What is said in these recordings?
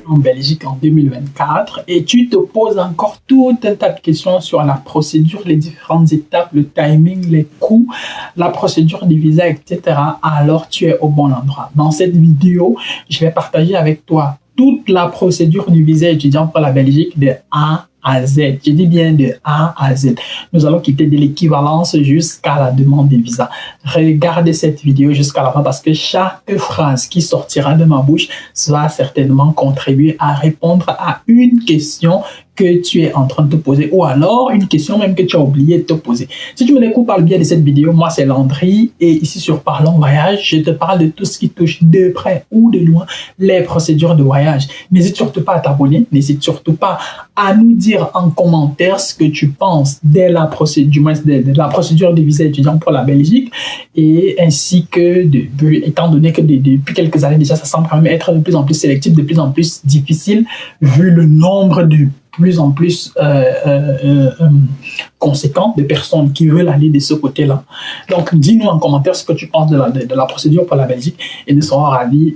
en Belgique en 2024 et tu te poses encore tout un tas de questions sur la procédure, les différentes étapes, le timing, les coûts, la procédure du visa, etc., alors tu es au bon endroit. Dans cette vidéo, je vais partager avec toi toute la procédure du visa étudiant pour la Belgique de A à Z. Je dis bien de A à Z. Nous allons quitter de l'équivalence jusqu'à la demande de visa. Regardez cette vidéo jusqu'à la fin parce que chaque phrase qui sortira de ma bouche va certainement contribuer à répondre à une question que tu es en train de te poser ou alors une question même que tu as oublié de te poser. Si tu me découvres par le biais de cette vidéo, moi c'est Landry et ici sur Parlons Voyage, je te parle de tout ce qui touche de près ou de loin les procédures de voyage. N'hésite surtout pas à t'abonner, n'hésite surtout pas à nous dire en commentaire ce que tu penses de la procédure, de la procédure de visa étudiant pour la Belgique et ainsi que, étant donné que depuis quelques années déjà, ça semble quand même être de plus en plus sélectif, de plus en plus difficile vu le nombre de plus en plus conséquent de personnes qui veulent aller de ce côté-là. Donc, dis-nous en commentaire ce que tu penses de la procédure pour la Belgique et nous serons ravis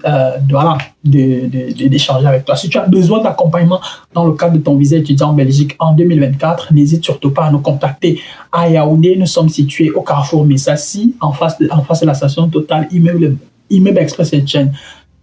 d'échanger avec toi. Si tu as besoin d'accompagnement dans le cadre de ton visa étudiant en Belgique en 2024, n'hésite surtout pas à nous contacter à Yaoundé. Nous sommes situés au carrefour Messassi, en face de la station Total, immeuble Express Chaîne,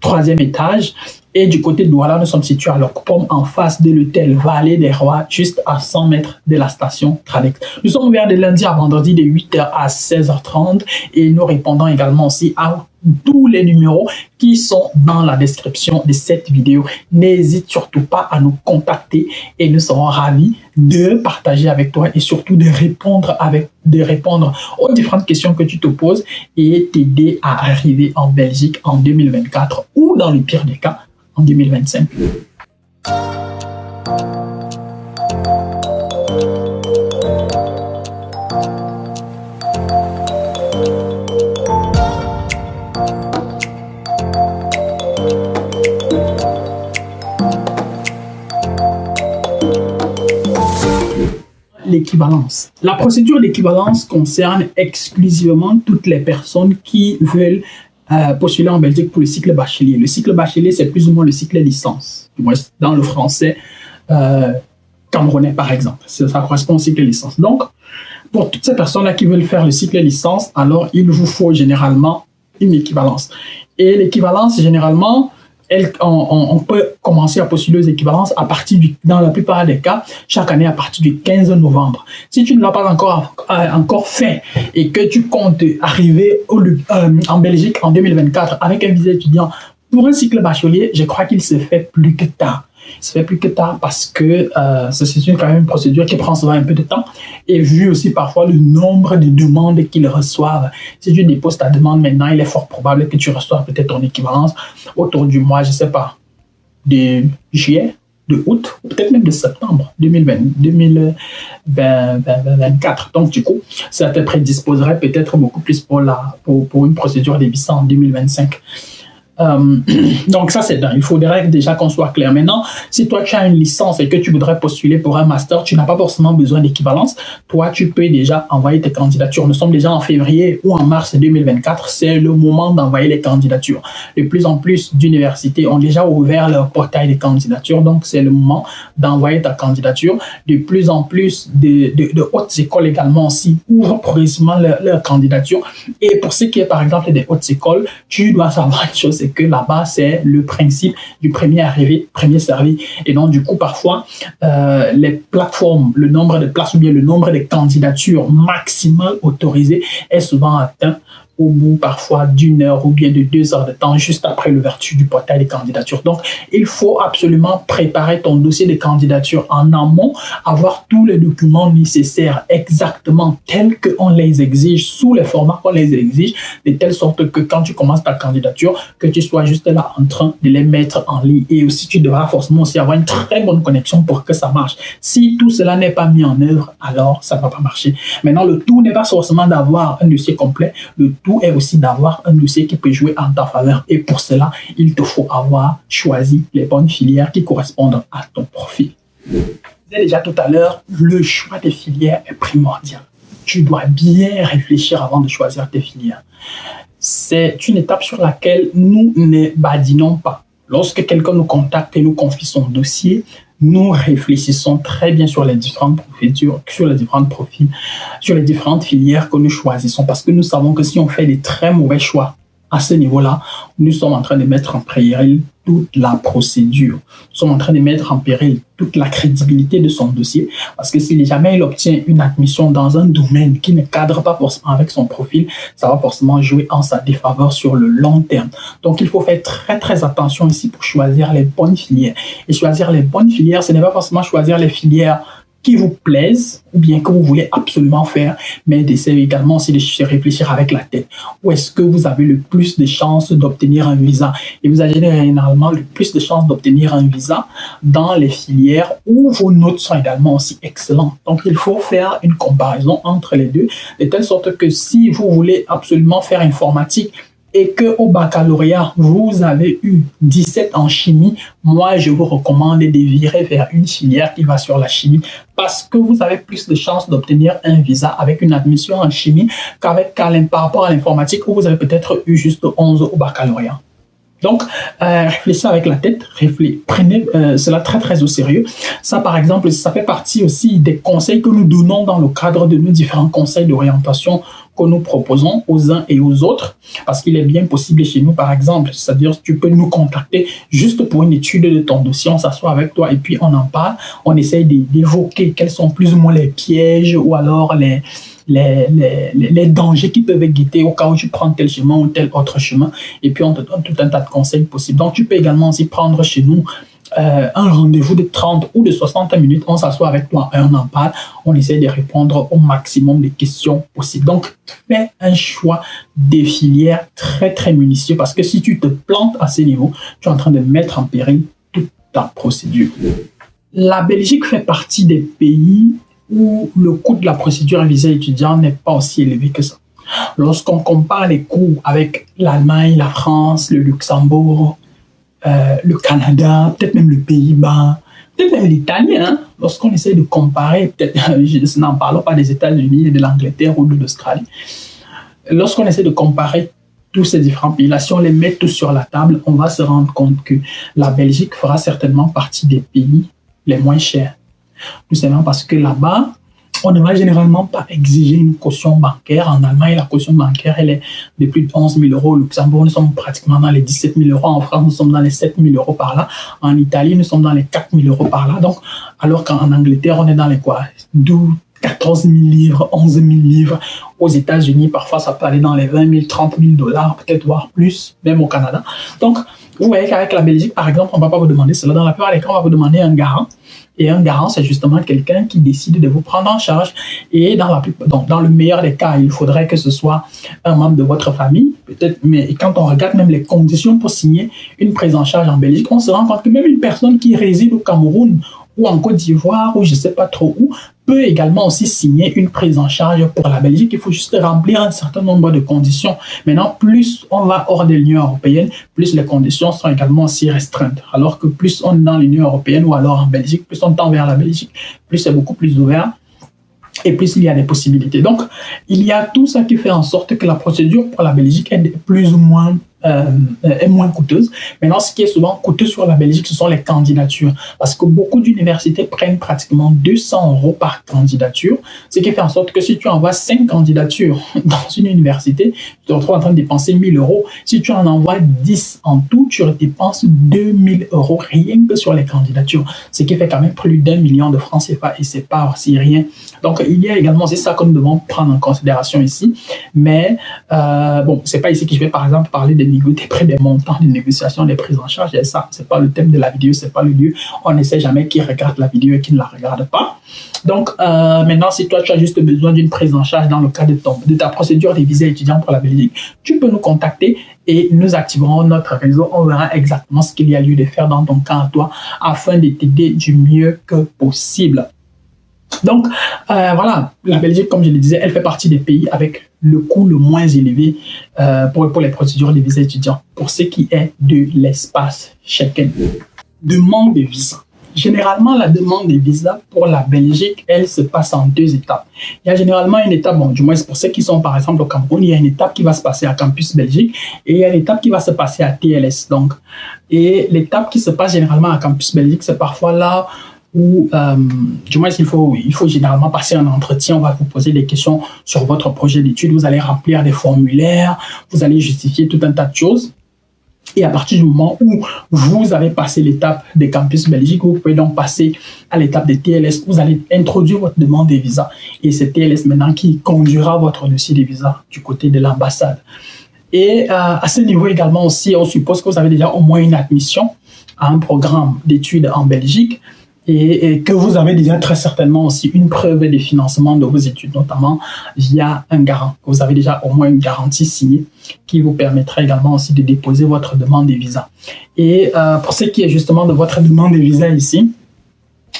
3e étage. Et du côté de Douala, nous sommes situés à Locpom, en face de l'hôtel Vallée des Rois, juste à 100 mètres de la station Tradex. Nous sommes ouverts de lundi à vendredi de 8h à 16h30 et nous répondons également aussi à tous les numéros qui sont dans la description de cette vidéo. N'hésite surtout pas à nous contacter et nous serons ravis de partager avec toi et surtout de répondre aux différentes questions que tu te poses et t'aider à arriver en Belgique en 2024 ou dans le pire des cas, en 2025. L'équivalence. La procédure d'équivalence concerne exclusivement toutes les personnes qui veulent postuler en Belgique pour le cycle bachelier. Le cycle bachelier, c'est plus ou moins le cycle licence. Du moins, dans le français camerounais, par exemple. Ça correspond au cycle licence. Donc, pour toutes ces personnes-là qui veulent faire le cycle licence, alors il vous faut généralement une équivalence. Et l'équivalence, généralement, on peut commencer à postuler aux équivalences à partir dans la plupart des cas, chaque année à partir du 15 novembre. Si tu ne l'as pas encore fait et que tu comptes arriver en Belgique en 2024 avec un visa étudiant pour un cycle bachelier, je crois qu'il se fait plus que tard. Il se fait plus que tard parce que c'est quand même une procédure qui prend souvent un peu de temps et vu aussi parfois le nombre de demandes qu'ils reçoivent. Si tu déposes ta demande maintenant, il est fort probable que tu reçoives peut-être ton équivalence autour du mois, je ne sais pas, de juillet, de août, ou peut-être même de septembre 2024. Donc du coup, ça te prédisposerait peut-être beaucoup plus pour une procédure de visa en 2025. Donc ça c'est dingue, il faudrait déjà qu'on soit clair. Maintenant, si toi tu as une licence et que tu voudrais postuler pour un master, tu n'as pas forcément besoin d'équivalence. Toi tu peux déjà envoyer tes candidatures. Nous sommes déjà en février ou en mars 2024, c'est le moment d'envoyer les candidatures. De plus en plus d'universités ont déjà ouvert leur portail de candidatures, donc c'est le moment d'envoyer ta candidature. De plus en plus de hautes écoles également aussi ouvrent progressivement leur candidature. Et pour ce qui est par exemple des hautes écoles, tu dois savoir une chose, que là-bas, c'est le principe du premier arrivé, premier servi. Et donc, du coup, parfois, les plateformes, le nombre de places ou bien le nombre de candidatures maximales autorisées est souvent atteint au bout parfois d'1 heure ou bien de 2 heures de temps juste après l'ouverture du portail des candidatures. Donc, il faut absolument préparer ton dossier de candidature en amont, avoir tous les documents nécessaires exactement tels qu'on les exige, sous les formats qu'on les exige, de telle sorte que quand tu commences ta candidature, que tu sois juste là en train de les mettre en ligne. Et aussi, tu devras forcément aussi avoir une très bonne connexion pour que ça marche. Si tout cela n'est pas mis en œuvre, alors ça ne va pas marcher. Maintenant, le tout n'est pas forcément d'avoir un dossier complet, le tout est aussi d'avoir un dossier qui peut jouer en ta faveur. Et pour cela, il te faut avoir choisi les bonnes filières qui correspondent à ton profil. Je disais déjà tout à l'heure, le choix des filières est primordial. Tu dois bien réfléchir avant de choisir tes filières. C'est une étape sur laquelle nous ne badinons pas. lorsque quelqu'un nous contacte et nous confie son dossier, nous réfléchissons très bien sur les différentes procédures, sur les différents profils, sur les différentes filières que nous choisissons, parce que nous savons que si on fait des très mauvais choix à ce niveau-là, nous sommes en train de mettre en péril toute la procédure. Nous sommes en train de mettre en péril toute la crédibilité de son dossier, parce que si jamais il obtient une admission dans un domaine qui ne cadre pas forcément avec son profil, ça va forcément jouer en sa défaveur sur le long terme. Donc, il faut faire très, très attention ici pour choisir les bonnes filières. Et choisir les bonnes filières, ce n'est pas forcément choisir les filières qui vous plaisent ou bien que vous voulez absolument faire, mais d'essayer également aussi de réfléchir avec la tête. Où est-ce que vous avez le plus de chances d'obtenir un visa? Et vous avez généralement le plus de chances d'obtenir un visa dans les filières où vos notes sont également aussi excellentes. Donc, il faut faire une comparaison entre les deux, de telle sorte que si vous voulez absolument faire informatique, et qu'au baccalauréat, vous avez eu 17 en chimie, moi, je vous recommande de virer vers une filière qui va sur la chimie parce que vous avez plus de chances d'obtenir un visa avec une admission en chimie par rapport à l'informatique où vous avez peut-être eu juste 11 au baccalauréat. Donc, réfléchissez avec la tête, prenez cela très très au sérieux. Ça, par exemple, ça fait partie aussi des conseils que nous donnons dans le cadre de nos différents conseils d'orientation que nous proposons aux uns et aux autres, parce qu'il est bien possible chez nous, par exemple, c'est-à-dire tu peux nous contacter juste pour une étude de ton dossier, on s'assoit avec toi et puis on en parle, on essaye d'évoquer quels sont plus ou moins les pièges ou alors les dangers qui peuvent guetter au cas où tu prends tel chemin ou tel autre chemin, et puis on te donne tout un tas de conseils possibles. Donc, tu peux également aussi prendre chez nous un rendez-vous de 30 ou de 60 minutes, on s'assoit avec toi et on en parle, on essaie de répondre au maximum de questions possibles. Donc, fais un choix des filières très, très minutieux, parce que si tu te plantes à ce niveau, tu es en train de mettre en péril toute ta procédure. La Belgique fait partie des pays où le coût de la procédure visa étudiant n'est pas aussi élevé que ça. Lorsqu'on compare les coûts avec l'Allemagne, la France, le Luxembourg, le Canada, peut-être même le Pays-Bas, peut-être même l'Italie, hein, lorsqu'on essaie de comparer, peut-être, n'en parlons pas des États-Unis, de l'Angleterre ou de l'Australie, lorsqu'on essaie de comparer tous ces différents pays-là, si on les met tous sur la table, on va se rendre compte que la Belgique fera certainement partie des pays les moins chers. Tout simplement parce que là-bas, on ne va généralement pas exiger une caution bancaire. En Allemagne, la caution bancaire, elle est de plus de 11 000 euros. Au Luxembourg, nous sommes pratiquement dans les 17 000 euros. En France, nous sommes dans les 7 000 euros par là. En Italie, nous sommes dans les 4 000 euros par là. Donc, alors qu'en Angleterre, on est dans les quoi 12, 14 000 livres, 11 000 livres. Aux États-Unis, parfois, ça peut aller dans les 20 000, 30 000 dollars, peut-être voire plus, même au Canada. Donc, vous voyez qu'avec la Belgique, par exemple, on ne va pas vous demander cela. Dans la plupart des cas, on va vous demander un garant. Et un garant, c'est justement quelqu'un qui décide de vous prendre en charge. Et dans le meilleur des cas, il faudrait que ce soit un membre de votre famille, peut-être. Mais quand on regarde même les conditions pour signer une prise en charge en Belgique, on se rend compte que même une personne qui réside au Cameroun ou en Côte d'Ivoire ou je ne sais pas trop où, peut également aussi signer une prise en charge pour la Belgique. Il faut juste remplir un certain nombre de conditions. Maintenant, plus on va hors de l'Union européenne, plus les conditions sont également aussi restreintes. Alors que plus on est dans l'Union européenne ou alors en Belgique, plus on tend vers la Belgique, plus c'est beaucoup plus ouvert et plus il y a des possibilités. Donc, il y a tout ça qui fait en sorte que la procédure pour la Belgique est plus ou moins est moins coûteuse. Maintenant, ce qui est souvent coûteux sur la Belgique, ce sont les candidatures. Parce que beaucoup d'universités prennent pratiquement 200 euros par candidature, ce qui fait en sorte que si tu envoies 5 candidatures dans une université, tu te retrouves en train de dépenser 1 000 euros. Si tu en envoies 10 en tout, tu dépenses 2 000 euros rien que sur les candidatures, ce qui fait quand même plus d'1 million de francs CFA et c'est pas aussi rien. Donc, il y a également, c'est ça que nous devons prendre en considération ici. Mais, bon, c'est pas ici que je vais, par exemple, parler des près des montants de négociation, des prises en charge. Et ça, c'est pas le thème de la vidéo, c'est pas le lieu. On ne sait jamais qui regarde la vidéo et qui ne la regarde pas. Donc, maintenant, si toi, tu as juste besoin d'une prise en charge dans le cadre de ta procédure des visas étudiants pour la Belgique, tu peux nous contacter et nous activerons notre réseau. On verra exactement ce qu'il y a lieu de faire dans ton cas à toi afin de t'aider du mieux que possible. Donc, voilà, la Belgique, comme je le disais, elle fait partie des pays avec le coût le moins élevé pour les procédures de visa étudiants. Pour ce qui est de l'espace Schengen. Demande de visa. généralement, la demande de visa pour la Belgique, elle se passe en 2 étapes. Il y a généralement une étape, bon, du moins pour ceux qui sont par exemple au Cameroun, il y a une étape qui va se passer à Campus Belgique et il y a une étape qui va se passer à TLS. Donc, et l'étape qui se passe généralement à Campus Belgique, c'est parfois là où, du moins, il faut généralement passer un entretien. On va vous poser des questions sur votre projet d'études. Vous allez remplir des formulaires, vous allez justifier tout un tas de choses. Et à partir du moment où vous avez passé l'étape des campus Belgique, vous pouvez donc passer à l'étape des TLS. Vous allez introduire votre demande de visa. Et c'est TLS maintenant qui conduira votre dossier de visa du côté de l'ambassade. Et à ce niveau également aussi, on suppose que vous avez déjà au moins une admission à un programme d'études en Belgique. Et que vous avez déjà très certainement aussi une preuve de financement de vos études, notamment via un garant. Vous avez déjà au moins une garantie signée qui vous permettra également aussi de déposer votre demande de visa. Et pour ce qui est justement de votre demande de visa ici,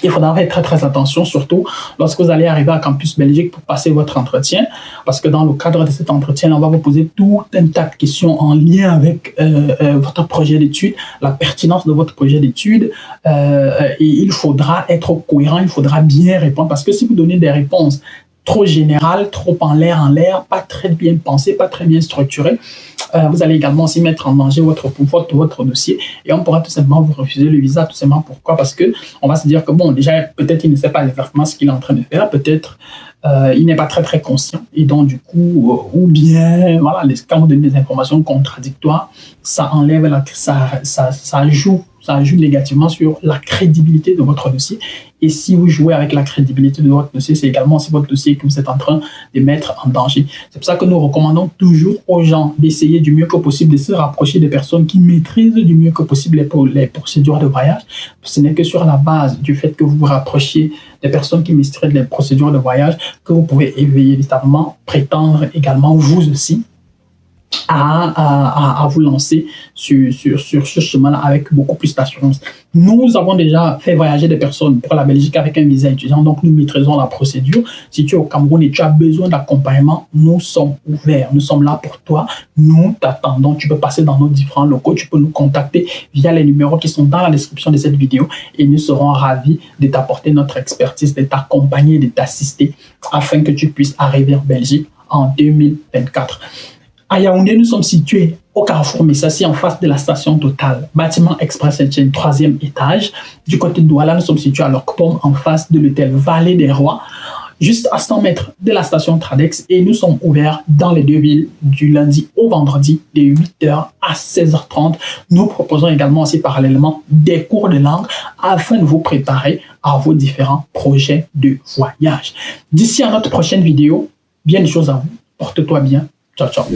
il faudra faire très très attention, surtout lorsque vous allez arriver à Campus Belgique pour passer votre entretien, parce que dans le cadre de cet entretien, on va vous poser tout un tas de questions en lien avec votre projet d'études, la pertinence de votre projet d'études, et il faudra être cohérent, il faudra bien répondre, parce que si vous donnez des réponses trop générales, trop en l'air, pas très bien pensées, pas très bien structurées, vous allez également aussi mettre en danger votre dossier et on pourra tout simplement vous refuser le visa. Tout simplement pourquoi? Parce que on va se dire que bon, déjà peut-être il ne sait pas exactement ce qu'il est en train de faire, peut-être il n'est pas très très conscient et donc du coup ou bien voilà, quand vous donnez des informations contradictoires, ça enlève ça joue négativement sur la crédibilité de votre dossier. Et si vous jouez avec la crédibilité de votre dossier, c'est également aussi votre dossier que vous êtes en train de mettre en danger. C'est pour ça que nous recommandons toujours aux gens d'essayer du mieux que possible de se rapprocher des personnes qui maîtrisent du mieux que possible les procédures de voyage. Ce n'est que sur la base du fait que vous vous rapprochiez des personnes qui maîtrisent les procédures de voyage que vous pouvez évidemment prétendre également vous aussi à vous lancer sur ce chemin-là avec beaucoup plus d'assurance. Nous avons déjà fait voyager des personnes pour la Belgique avec un visa étudiant, donc nous maîtrisons la procédure. Si tu es au Cameroun et tu as besoin d'accompagnement, nous sommes ouverts, nous sommes là pour toi, nous t'attendons. Tu peux passer dans nos différents locaux, tu peux nous contacter via les numéros qui sont dans la description de cette vidéo et nous serons ravis de t'apporter notre expertise, de t'accompagner, de t'assister afin que tu puisses arriver en Belgique en 2024. À Yaoundé, nous sommes situés au carrefour Messassi, en face de la station Total, bâtiment Express Chain, 3e étage. Du côté de Douala, nous sommes situés à Locpom, en face de l'hôtel Vallée des Rois, juste à 100 mètres de la station Tradex. Et nous sommes ouverts dans les 2 villes du lundi au vendredi, de 8h à 16h30. Nous proposons également aussi parallèlement des cours de langue afin de vous préparer à vos différents projets de voyage. D'ici à notre prochaine vidéo, bien des choses à vous. Porte-toi bien. Ciao, ciao.